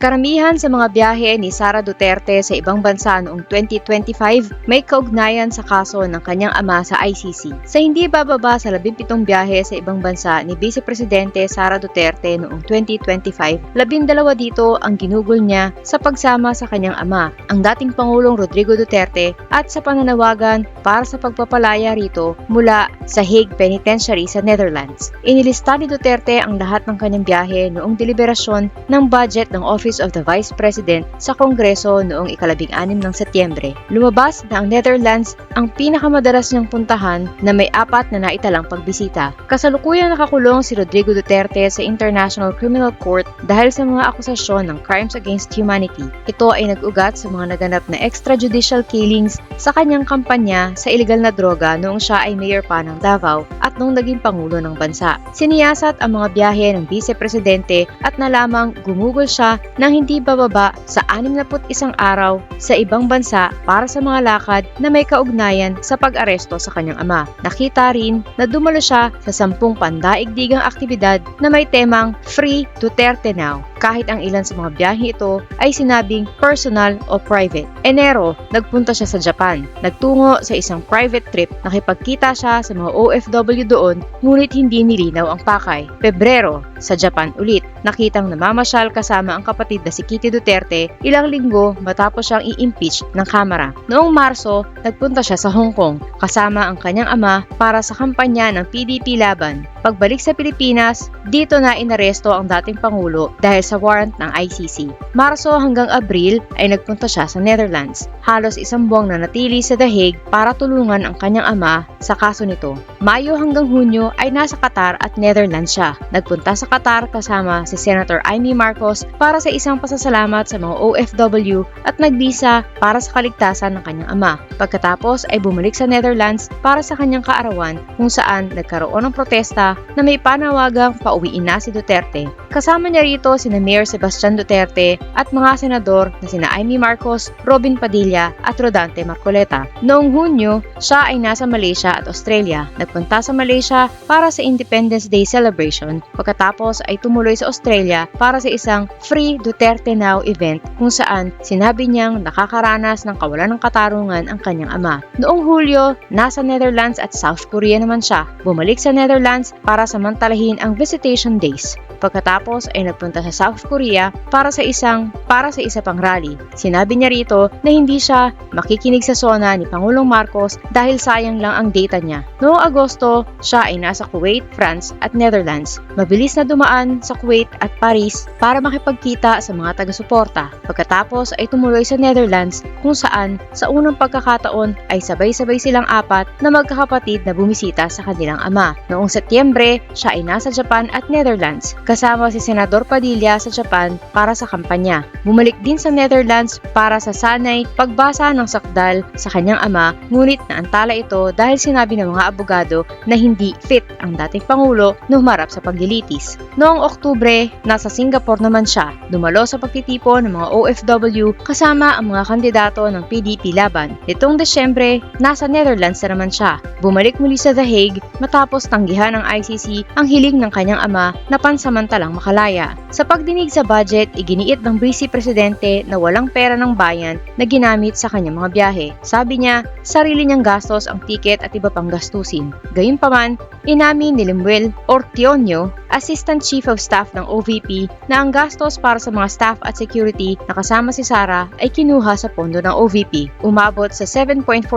Karamihan sa mga biyahe ni Sara Duterte sa ibang bansa noong 2025 may kaugnayan sa kaso ng kanyang ama sa ICC. Sa hindi bababa sa 17 biyahe sa ibang bansa ni Vice Presidente Sara Duterte noong 2025, 12 dito ang ginugol niya sa pagsama sa kanyang ama, ang dating Pangulong Rodrigo Duterte, at sa pananawagan para sa pagpapalaya rito mula sa Hague Penitentiary sa Netherlands. Inilista ni Duterte ang lahat ng kanyang biyahe noong deliberasyon ng budget ng Office of the Vice President sa Kongreso noong 16 ng Setyembre. Lumabas na ang Netherlands ang pinakamadalas niyang puntahan na may 4 na naitalang pagbisita. Kasalukuyang nakakulong si Rodrigo Duterte sa International Criminal Court dahil sa mga akusasyon ng crimes against humanity. Ito ay nag-ugat sa mga naganap na extrajudicial killings sa kanyang kampanya sa iligal na droga noong siya ay mayor pa ng Davao at noong naging pangulo ng bansa. Siniyasat ang mga biyahe ng Vice Presidente at nalamang gumugol siya nang hindi bababa sa 61 araw sa ibang bansa para sa mga lakad na may kaugnayan sa pag-aresto sa kanyang ama. Nakita rin na dumalo siya sa 10 pandaigdigang aktibidad na may temang Free Duterte Now, kahit ang ilan sa mga biyahe ito ay sinabing personal o private. Enero, nagpunta siya sa Japan. Nagtungo sa isang private trip, nakipagkita siya sa mga OFW doon, ngunit hindi nilinaw ang pakay. Pebrero, sa Japan ulit, nakitang namamasyal kasama ang kapatid na si Kitty Duterte ilang linggo matapos siyang i-impeach ng Kamara. Noong Marso, nagpunta siya sa Hong Kong kasama ang kanyang ama para sa kampanya ng PDP laban. Pagbalik sa Pilipinas, dito na inaresto ang dating Pangulo dahil sa warrant ng ICC. Marso hanggang Abril ay nagpunta siya sa Netherlands. Halos 1 buwang nanatili sa The Hague para tulungan ang kanyang ama sa kaso nito. Mayo hanggang Hunyo ay nasa Qatar at Netherlands siya. Nagpunta sa Qatar kasama si Senator Amy Marcos para sa isang pasasalamat sa mga OFW at nagbisa para sa kaligtasan ng kanyang ama. Pagkatapos ay bumalik sa Netherlands para sa kanyang kaarawan kung saan nagkaroon ng protesta na may panawagang pauwiin na si Duterte. Kasama niya rito sina Mayor Sebastian Duterte at mga senador na sina Amy Marcos, Robin Padilla at Rodante Marcoleta. Noong Hunyo, siya ay nasa Malaysia at Australia. Nagpunta sa Malaysia para sa Independence Day celebration. Pagkatapos ay tumuloy sa Australia para sa isang Free Duterte Now event kung saan sinabi niyang nakakaranas ng kawalan ng katarungan ang kanyang ama. Noong Hulyo, nasa Netherlands at South Korea naman siya. Bumalik sa Netherlands para samantalahin ang visitation days. Pagkatapos ay nagpunta sa South Korea para sa isa pang rally. Sinabi niya rito na hindi siya makikinig sa SONA ni Pangulong Marcos dahil sayang lang ang data niya. Noong Agosto, siya ay nasa Kuwait, France at Netherlands. Mabilis na dumaan sa Kuwait at Paris para makipagkita sa mga taga-suporta. Pagkatapos ay tumuloy sa Netherlands kung saan sa unang pagkakataon ay sabay-sabay silang 4 na magkakapatid na bumisita sa kanilang ama. Noong Setyembre, siya ay nasa Japan at Netherlands kasama si Senador Padilla sa Japan para sa kampanya. Bumalik din sa Netherlands para sa sanay pagbasa ng sakdal sa kanyang ama, ngunit naantala ito dahil sinabi ng mga abogado na hindi fit ang dating Pangulo na humarap sa paglilitis. Noong Oktubre, nasa Singapore naman siya, dumalo sa pagtitipon ng mga OFW kasama ang mga kandidato ng PDP laban. Nitong Desyembre, nasa Netherlands na naman siya. Bumalik muli sa The Hague matapos tanggihan ng ICC ang hiling ng kanyang ama na pansamantalang makalaya. Sa pagdinig sa budget, iginiit ng Vice Presidente na walang pera ng bayan na ginamit sa kanyang mga biyahe. Sabi niya, sarili niyang gastos ang tiket at iba pang gastusin. Gayunpaman, inamin ni Lemuel Ortionio, Assistant Chief of Staff ng OVP, na ang gastos para sa mga staff at security na kasama si Sara ay kinuha sa pondo ng OVP. Umabot sa 7.47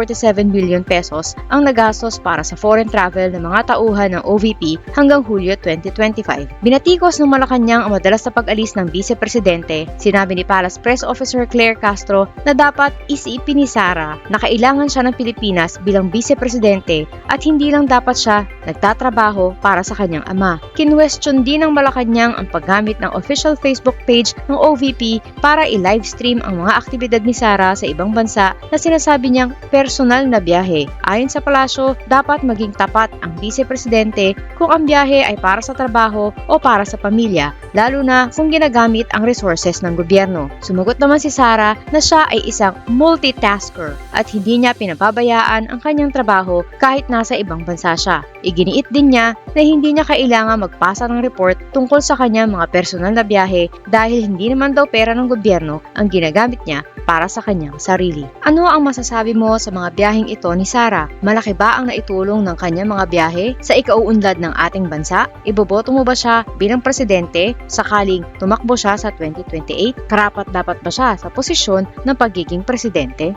billion pesos ang nagastos para sa foreign travel ng mga tauhan ng OVP hanggang Hulyo 2025. Binatikos ng Malacanang ang madalas na pag-alis ng Vice Presidente. Sinabi ni Palace Press Officer Claire Castro na dapat isipin ni Sara na kailangan siya ng Pilipinas bilang Vice Presidente at hindi lang dapat siya nagtatrabaho para sa kanyang ama. Kinwestiyon din ng Malacanang ang paggamit ng official Facebook page ng OVP para i-livestream ang mga aktibidad ni Sara sa ibang bansa na sinasabi niyang personal na biyahe. Ayon sa palasyo, dapat maging tapat ang Vice Presidente kung ang biyahe ay para sa trabaho o para sa pamilya, lalo na kung ginagamit ang resources ng gobyerno. gobyerno. Sumagot naman si Sara na siya ay isang multitasker at hindi niya pinapabayaan ang kanyang trabaho kahit nasa ibang bansa siya. Iginiit din niya na hindi niya kailangan magpasa ng report tungkol sa kanyang mga personal na biyahe dahil hindi naman daw pera ng gobyerno ang ginagamit niya para sa kanyang sarili. Ano ang masasabi mo sa mga biyaheng ito ni Sara? Malaki ba ang naitulong ng kanyang mga biyahe sa ikauunlad ng ating bansa? Iboboto mo ba siya bilang presidente sakaling tumakbo siya sa 2028? Karapat-dapat ba siya sa posisyon ng pagiging presidente?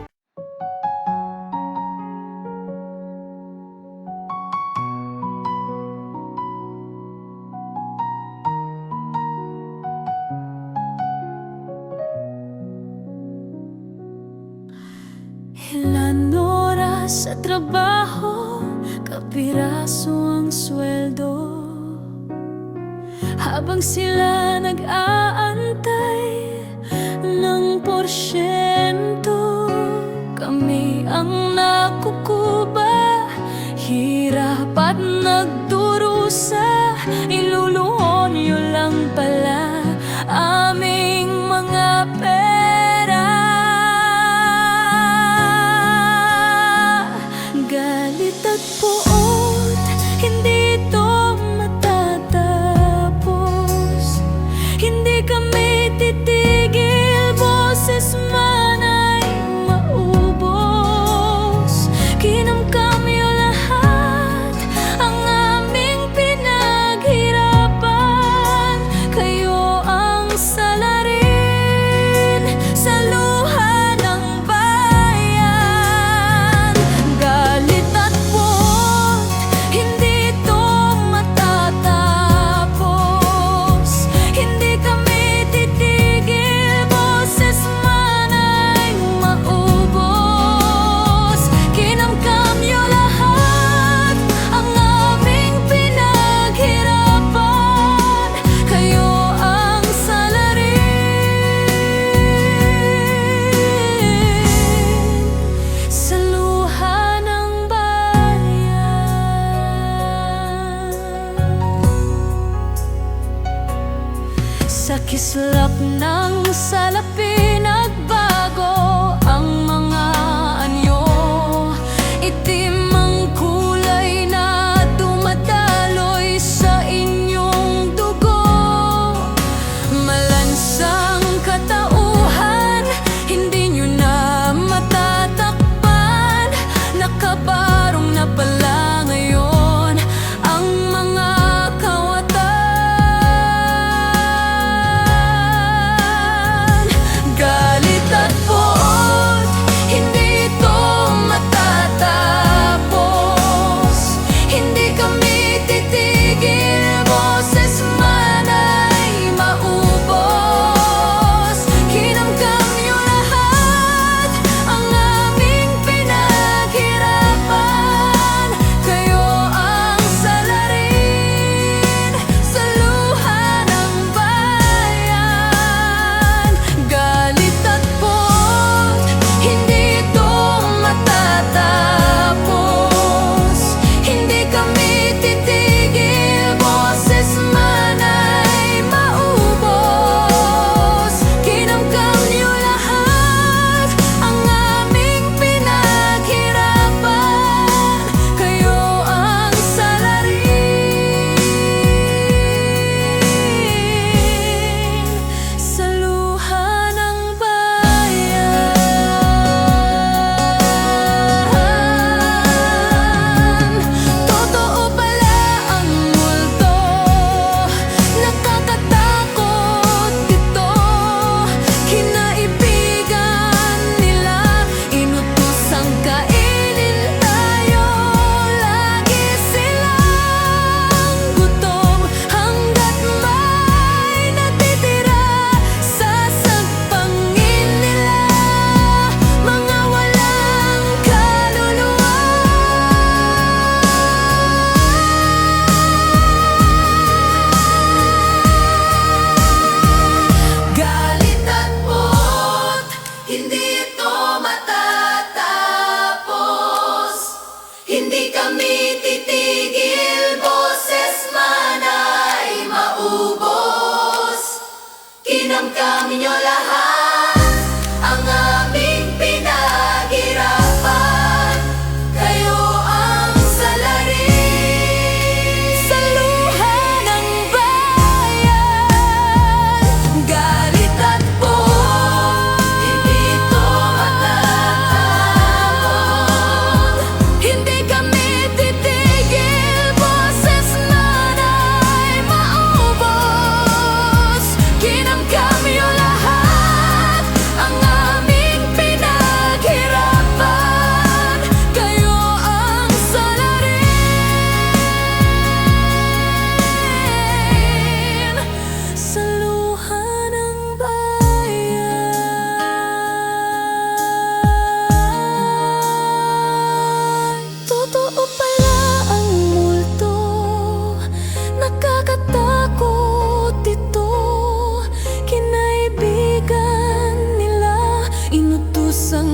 Ilan oras sa trabaho, kapiraso ang sweldo. Habang sila nag-aantay ng porsyento, kami ang nakukuba, hirap at nagdurusa. Iluluhon nyo lang pala aming mga pera. Galit at puot, hindi ito matatapos. Hindi kami titigil, boses man ay maubos. Kinamkam nyo lahat ang aming pinaghirapan. Kayo ang salarin sa luha ng bayan. Galit at puot, hindi ito matatapos. Hindi kami titigil, boses man ay maubos. Kinamkam nyo lahat ang aming pinaghirapan. Kayo ang salarin sa luha ng bayan. Sa kislap ng salapi nagbago ang mga anyo. Itim ang kulay na dumadaloy sa inyong dugo. Malansang katauhan, hindi nyo na matatakpan. Nakabarong na pala ngayon ang mga kawatan. Galit at puot, hindi ito matatapos. Hindi kami titigil, boses man ay maubos. Kinamkam nyo lahat ang aming pinaghirapan. Kayo ang salarin sa luha ng bayan. Galit at puot, hindi ito matatapos. Hindi kami titigil, boses man ay maubos. Kinamkam nyo lahat ang aming pinaghirapan. Kayo ang salarin sa luha ng bayan. Totoo pala ang multo, nakakatakot ito. Kinaibigan nila, inutosang kainin tayo. Lagi silang gutom hanggat may natitira sa sagpangin nila. Mga walang kaluluwa. Galit at puot, hindi ito matatapos. Hindi kami titigil, boses man ay maubos. Kinamkam nyo lahat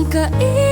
kainin